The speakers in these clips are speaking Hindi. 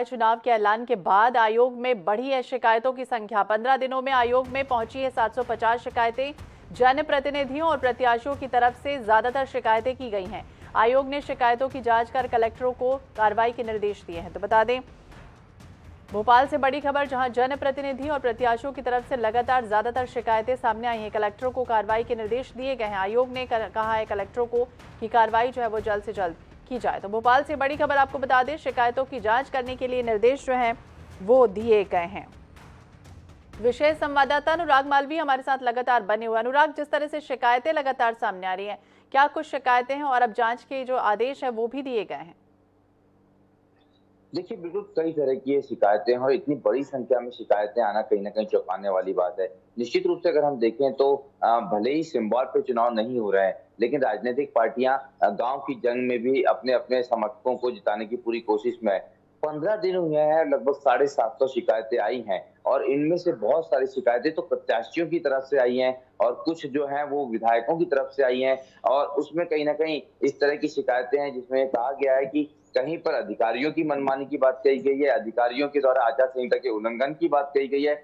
चुनाव के ऐलान के बाद आयोग में बढ़ी है शिकायतों की संख्या। 15 दिनों में आयोग में पहुंची है 750 शिकायतें। जनप्रतिनिधियों और प्रत्याशियों की तरफ से ज्यादातर शिकायतें की गई हैं। आयोग ने शिकायतों की जांच कर कलेक्टरों को कार्रवाई के निर्देश दिए हैं। तो बता दें, भोपाल से बड़ी खबर, जहां जनप्रतिनिधि और प्रत्याशियों की तरफ से लगातार ज्यादातर शिकायतें सामने आई हैं। कलेक्टरों को कार्रवाई के निर्देश दिए गए हैं। आयोग ने कहा है कलेक्टरों को कि कार्रवाई जो है वो जल्द से जल्द की जाए। तो भोपाल से बड़ी खबर आपको बता दें, शिकायतों की जांच करने के लिए निर्देश जो हैं वो दिए गए हैं। विशेष संवाददाता अनुराग मालवी हमारे साथ लगातार बने हुए। अनुराग, जिस तरह से शिकायतें लगातार सामने आ रही हैं, क्या कुछ शिकायतें हैं और अब जांच के जो आदेश है वो भी दिए गए हैं? देखिए, बिल्कुल कई तरह की ये शिकायतें हैं और इतनी बड़ी संख्या में शिकायतें आना कहीं न कहीं चौंकाने वाली बात है। निश्चित रूप से अगर हम देखें तो भले ही सिंबल पे चुनाव नहीं हो रहे हैं, लेकिन राजनीतिक पार्टियां गाँव की जंग में भी अपने-अपने समर्थकों को जिताने की पूरी कोशिश में है। 15 दिन हुए हैं, लगभग 750 शिकायतें आई हैं और इनमें से बहुत सारी शिकायतें तो प्रत्याशियों की तरफ से आई हैं और कुछ जो हैं वो विधायकों की तरफ से आई हैं और उसमें कहीं न कहीं इस तरह की शिकायतें हैं जिसमें कहा गया है कि कहीं पर अधिकारियों की मनमानी की बात कही गई है, अधिकारियों के द्वारा आचार संहिता के उल्लंघन की बात कही गई है।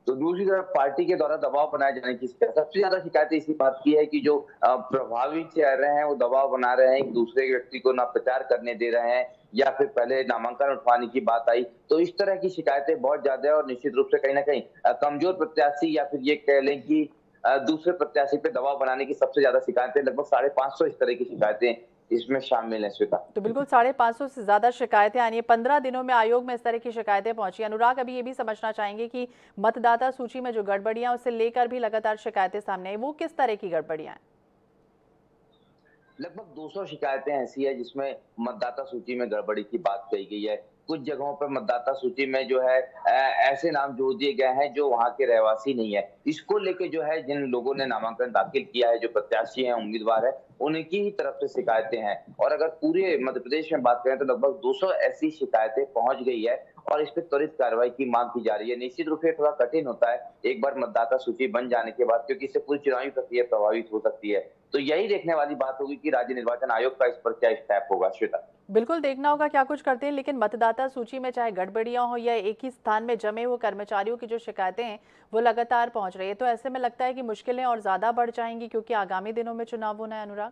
तो दूसरी तरफ पार्टी के द्वारा दबाव बनाए जाने की सबसे ज्यादा शिकायतें इसी बात की है कि जो प्रभावी चेहरे हैं वो दबाव बना रहे हैं, एक दूसरे व्यक्ति को ना प्रचार करने दे रहे हैं या फिर पहले नामांकन उठवाने की बात आई। तो इस तरह की शिकायतें बहुत ज्यादा है और निश्चित रूप से कहीं न कहीं कमजोर प्रत्याशी या फिर ये कह लें कि दूसरे प्रत्याशी पे दबाव बनाने की सबसे ज्यादा शिकायतें, लगभग 550 इस तरह की शिकायतें इसमें शामिल हैं, श्वेता। तो बिल्कुल 550 से ज्यादा शिकायतें आनी है। 15 दिनों में आयोग में इस तरह की शिकायतें पहुंची। अनुराग, अभी ये भी समझना चाहेंगे कि मतदाता सूची में जो गड़बड़ियां उसे लेकर भी लगातार शिकायतें सामने आई, वो किस तरह की गड़बड़ियां हैं? लगभग 200 शिकायतें ऐसी है जिसमें मतदाता सूची में गड़बड़ी की बात कही गई है। कुछ जगहों पर मतदाता सूची में जो है ऐसे नाम जोड़ दिए गए हैं जो वहाँ के रहवासी नहीं है। इसको लेके जो है जिन लोगों ने नामांकन दाखिल किया है, जो प्रत्याशी हैं, उम्मीदवार हैं, उनकी ही तरफ से शिकायतें हैं। और अगर पूरे मध्य प्रदेश में बात करें तो लगभग 200 ऐसी शिकायतें पहुँच गई है और इस पे त्वरित कार्रवाई की मांग की जा रही है। निश्चित रूप से थोड़ा कठिन होता है एक बार मतदाता सूची बन जाने के बाद, क्योंकि इससे पूरी चुनावी प्रक्रिया प्रभावित हो सकती है। तो यही देखने वाली बात होगी कि राज्य निर्वाचन आयोग का इस पर क्या स्टेप होगा, श्वेता। बिल्कुल देखना होगा क्या कुछ करते हैं, लेकिन मतदाता सूची में चाहे गड़बड़ियां हो या एक ही स्थान में जमे हुए कर्मचारियों की जो शिकायतें हैं वो लगातार पहुंच रही है, तो ऐसे में लगता है कि मुश्किलें और ज्यादा बढ़ जाएंगी क्योंकि आगामी दिनों में चुनाव होना है। अनुराग,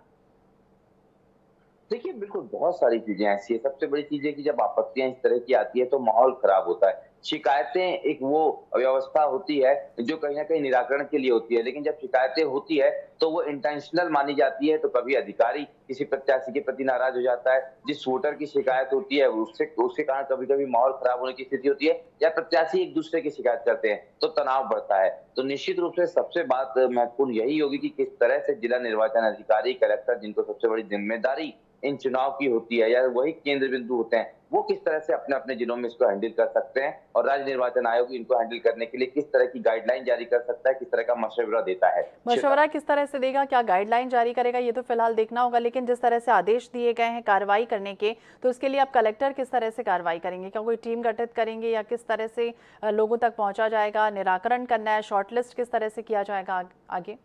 देखिए, बिल्कुल बहुत सारी चीजें ऐसी है। सबसे बड़ी चीज़ है कि जब आपत्तियाँ इस तरह की आती है तो माहौल खराब होता है। शिकायतें एक वो व्यवस्था होती है जो कहीं न कहीं निराकरण के लिए होती है, लेकिन जब शिकायतें होती है तो वो इंटेंशनल मानी जाती है, तो कभी अधिकारी किसी प्रत्याशी के प्रति नाराज़ हो जाता है, जिस वोटर की शिकायत होती है उससे उसके कारण कभी-कभी माहौल खराब होने की स्थिति होती है या प्रत्याशी एक-दूसरे की शिकायत करते हैं, तो तनाव बढ़ता है। तो निश्चित रूप से सबसे बात महत्वपूर्ण यही होगी कि किस तरह से जिला निर्वाचन अधिकारी, कलेक्टर, जिनको सबसे बड़ी जिम्मेदारी इन चुनाव की होती है या वही केंद्र बिंदु होते हैं, वो किस तरह से अपने-अपने जिलों में इसको हैंडल कर सकते हैं और राज्य निर्वाचन आयोग इनको हैंडल करने के लिए किस तरह की गाइडलाइन जारी कर सकता है, किस तरह का मशवरा देता है। मशवरा किस तरह से देगा, क्या गाइडलाइन जारी करेगा, ये तो फिलहाल देखना होगा। लेकिन जिस तरह से आदेश दिए गए हैं कार्रवाई करने के, तो उसके लिए अब कलेक्टर किस तरह से कार्रवाई करेंगे? क्या कोई टीम गठित करेंगे या किस तरह से लोगों तक पहुंचा जाएगा? निराकरण करना है, शॉर्टलिस्ट किस तरह से किया जाएगा आगे?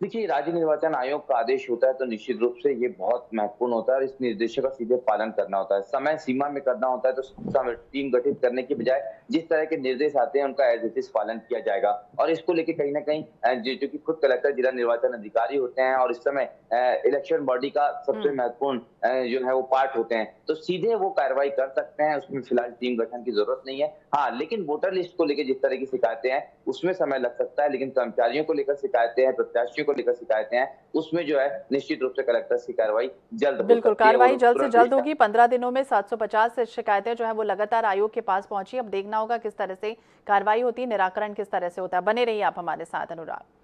देखिए, राज्य निर्वाचन आयोग का आदेश होता है तो निश्चित रूप से ये बहुत महत्वपूर्ण होता है और इस निर्देशों का सीधे पालन करना होता है। समय सीमा में करना होता है तो समय टीम गठित करने की बजाय जिस तरह के निर्देश आते हैं उनका एज इट इज पालन किया जाएगा। और इसको लेके कहीं न कहीं जो कि खुद कलेक्टर, जिला निर्वाचन अधिकारी होते हैं और इस समय इलेक्शन बॉडी का सबसे महत्वपूर्ण जो है वो पार्ट होते हैं, तो सीधे वो कार्रवाई कर सकते हैं, उसमें फिलहाल टीम गठन की जरूरत नहीं है। हाँ, लेकिन वोटर लिस्ट को लेकर जिस तरह की शिकायतें हैं उसमें समय लग सकता है, लेकिन कर्मचारियों को लेकर शिकायतें हैं, प्रत्याशियों को लेकर शिकायतें हैं, उसमें जो है निश्चित रूप से कलेक्टर की कार्रवाई जल्द हो बिल्कुल, सकती है कार्रवाई और जल्द से तुरंत जल्द इसका होगी। 15 दिनों में 750 शिकायतें जो है वो लगातार आयोग के पास पहुंची। अब देखना होगा किस तरह से कार्रवाई होती है, निराकरण किस तरह से होता है। बने रहिए आप हमारे साथ, अनुराग।